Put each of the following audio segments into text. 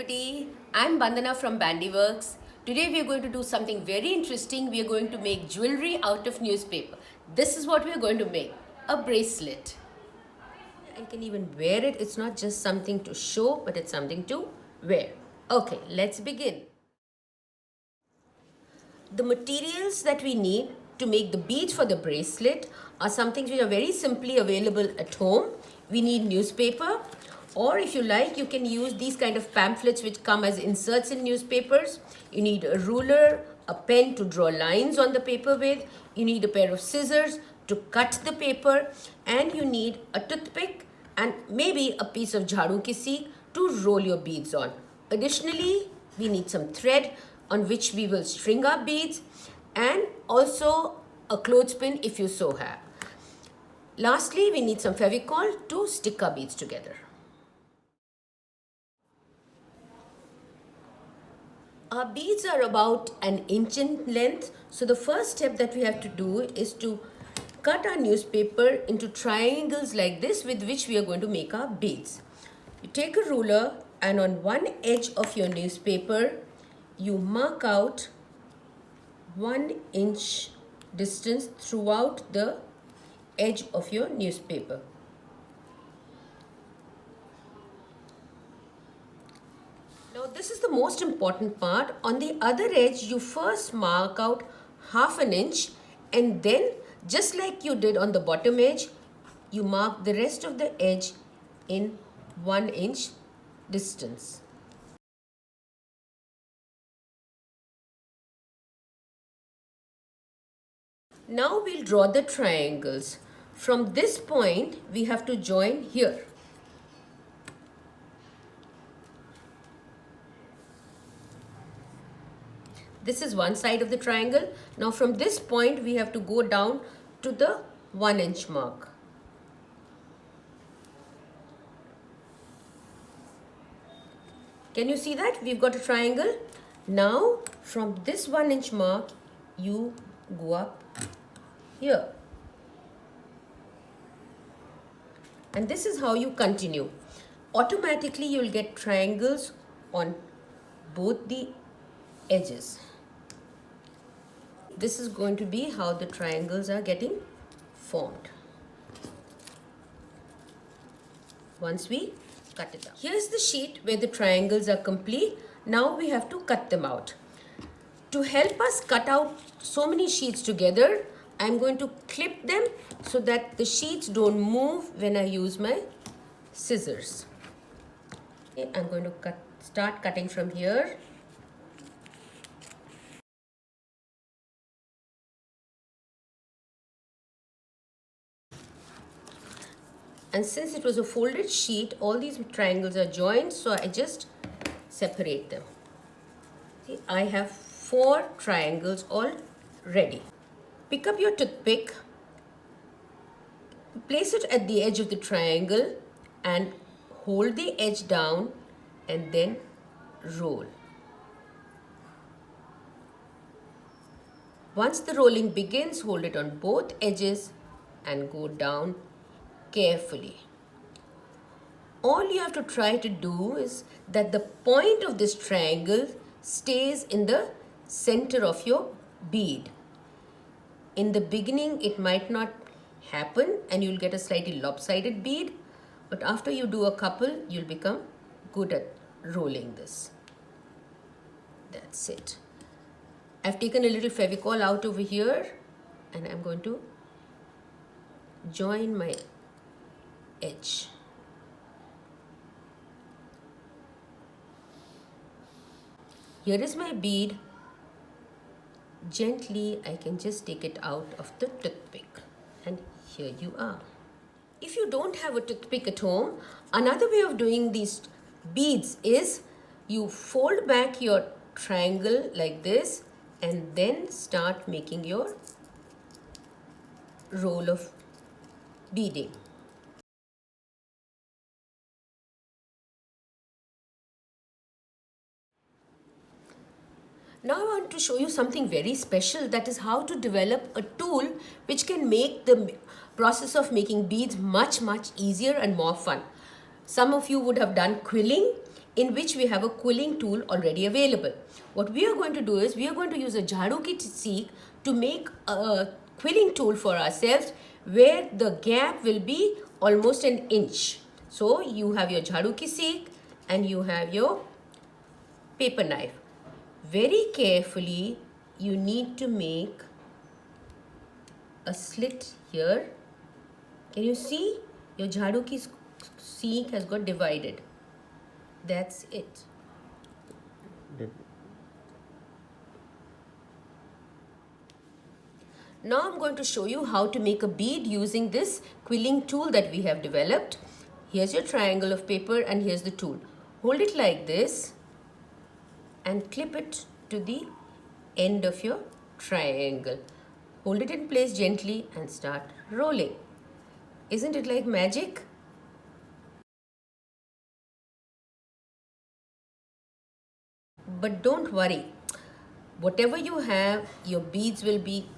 everybody, I'm Bandana from Bandiworks. Today we are going to do something very interesting. We are going to make jewelry out of newspaper. This is what we are going to make, a bracelet. I can even wear it. It's not just something to show, but it's something to wear. Okay, let's begin. The materials that we need to make the beads for the bracelet are some things which are very simply available at home. We need newspaper, or if you like, you can use these kind of pamphlets which come as inserts in newspapers. You need a ruler, a pen to draw lines on the paper with. You need a pair of scissors to cut the paper, and you need a toothpick and maybe a piece of jharu ki seek to roll your beads on. Additionally, we need some thread on which we will string our beads, and also a clothespin if you so have. Lastly, we need some Fevicol to stick our beads together. Our beads are about an inch in length, so the first step that we have to do is to cut our newspaper into triangles like this with which we are going to make our beads. You take a ruler and on one edge of your newspaper, you mark out 1 inch distance throughout the edge of your newspaper. Now this is the most important part. On the other edge, you first mark out 1/2 inch, and then just like you did on the bottom edge, you mark the rest of the edge in 1 inch distance. Now we'll draw the triangles. From this point, we have to join here. This is one side of the triangle. Now from this point, we have to go down to the 1 inch mark. Can you see that? We've got a triangle. Now from this 1 inch mark, you go up here. And this is how you continue. Automatically, you'll get triangles on both the edges. This is going to be how the triangles are getting formed once we cut it out. Here's the sheet where the triangles are complete. Now we have to cut them out. To help us cut out so many sheets together, I'm going to clip them so that the sheets don't move when I use my scissors. Okay, I'm going to start cutting from here. And since it was a folded sheet, all these triangles are joined, so I just separate them. See, I have 4 triangles all ready. Pick up your toothpick, place it at the edge of the triangle and hold the edge down and then roll. Once the rolling begins, hold it on both edges and go down carefully. All you have to try to do is that the point of this triangle stays in the center of your bead. In the beginning, it might not happen and you'll get a slightly lopsided bead, but after you do a couple, you'll become good at rolling this. That's it. I've taken a little Fevicol out over here and I'm going to join my edge. Here is my bead. Gently, I can just take it out of the toothpick, and here you are. If you don't have a toothpick at home, another way of doing these beads is you fold back your triangle like this and then start making your roll of beading. Now I want to show you something very special, that is how to develop a tool which can make the process of making beads much easier and more fun. Some of you would have done quilling. in which we have a quilling tool already available. What we are going to do is we are going to use a jharu ki seek to make a quilling tool for ourselves where the gap will be almost an inch. So you have your jharu ki seek and you have your paper knife. Very carefully you need to make a slit here. Can you see? Your jharu ki seek has got divided. That's it. Now I'm going to show you how to make a bead using this quilling tool that we have developed. Here's your triangle of paper and here's the tool. Hold it like this and clip it to the end of your triangle. Hold it in place gently and start rolling. Isn't it like magic? But don't worry. Whatever you have, your beads will be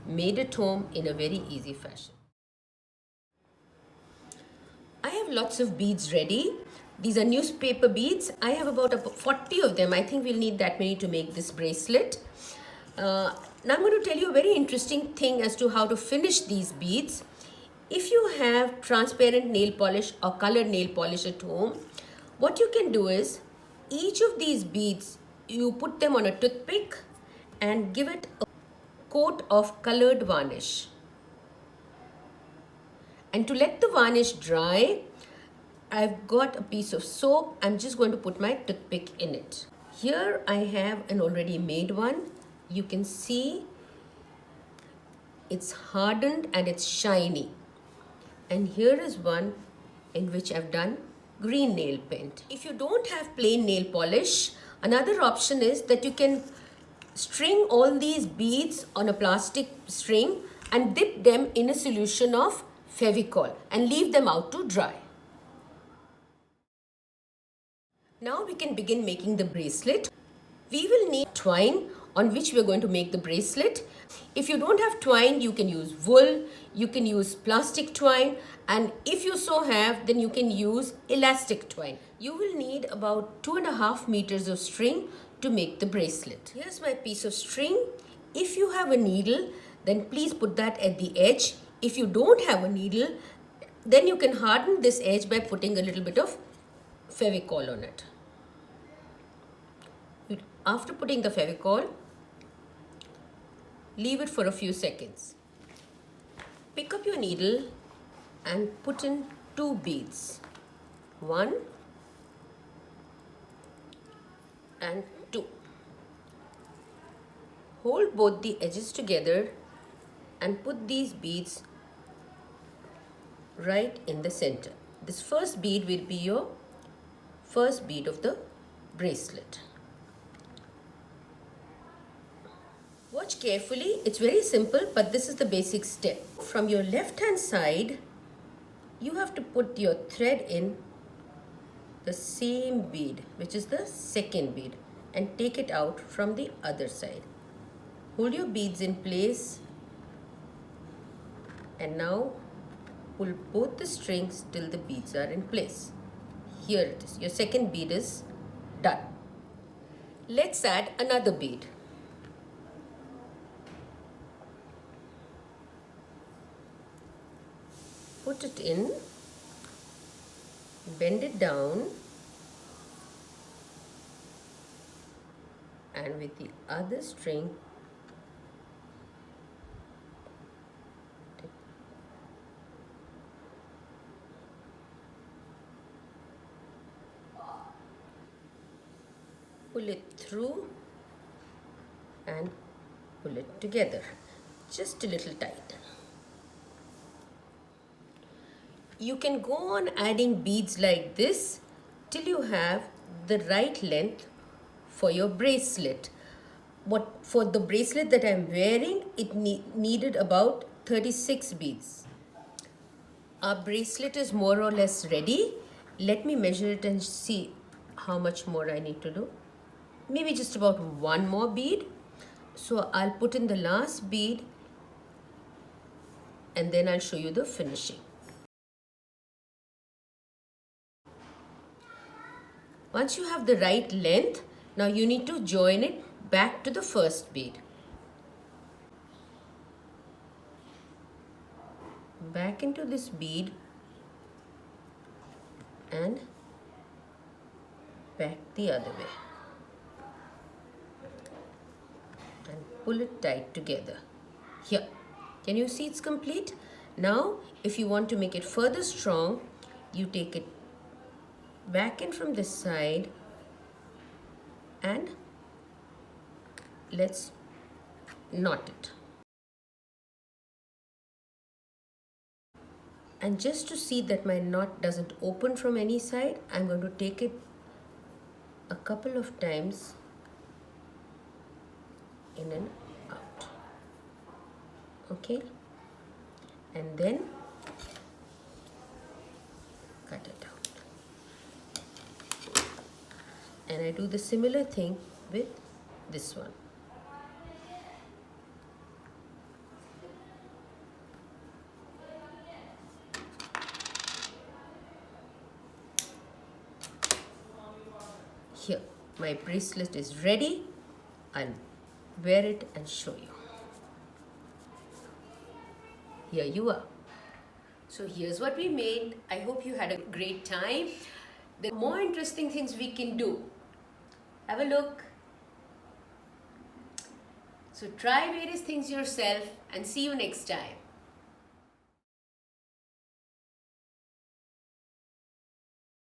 made at home in a very easy fashion. I have lots of beads ready. These are newspaper beads. I have about 40 of them. I think we'll need that many to make this bracelet. Now I'm going to tell you a very interesting thing as to how to finish these beads. If you have transparent nail polish or colored nail polish at home, what you can do is each of these beads, you put them on a toothpick and give it a coat of colored varnish. And to let the varnish dry, I've got a piece of soap. I'm just going to put my toothpick in it. Here I have an already made one. You can see it's hardened and it's shiny. And here is one in which I've done green nail paint. If you don't have plain nail polish, another option is that you can string all these beads on a plastic string and dip them in a solution of Fevicol and leave them out to dry. Now we can begin making the bracelet. We will need twine on which we are going to make the bracelet. If you don't have twine, you can use wool, you can use plastic twine, and if you so have, then you can use elastic twine. You will need about 2.5 meters of string to make the bracelet. Here's my piece of string. If you have a needle, then please put that at the edge. If you don't have a needle, then you can harden this edge by putting a little bit of Fevicol on it. After putting the Fevicol, leave it for a few seconds. Pick up your needle and put in 2 beads. 1 and 2. Hold both the edges together and put these beads right in the center. This first bead will be your first bead of the bracelet. Watch carefully. It's very simple, but this is the basic step. From your left hand side, you have to put your thread in the same bead, which is the second bead, and take it out from the other side. Hold your beads in place and now pull both the strings till the beads are in place. Here it is. Your second bead is done. Let's add another bead. Put it in, bend it down, and with the other string pull it through and pull it together, just a little tight. You can go on adding beads like this till you have the right length for your bracelet. For the bracelet that I'm wearing, it needed about 36 beads. Our bracelet is more or less ready. Let me measure it and see how much more I need to do. Maybe just about 1 more bead. So I'll put in the last bead and then I'll show you the finishing. Once you have the right length, now you need to join it back to the first bead. Back into this bead and back the other way. And pull it tight together. Here. Can you see it's complete? Now, if you want to make it further strong, you take it back in from this side and let's knot it. And just to see that my knot doesn't open from any side, I'm going to take it a couple of times in and out. Okay? And then cut it out. And I do the similar thing with this one. Here, my bracelet is ready. I'll wear it and show you. Here you are. So here's what we made. I hope you had a great time. There are more interesting things we can do. Have a look. So try various things yourself and see you next time.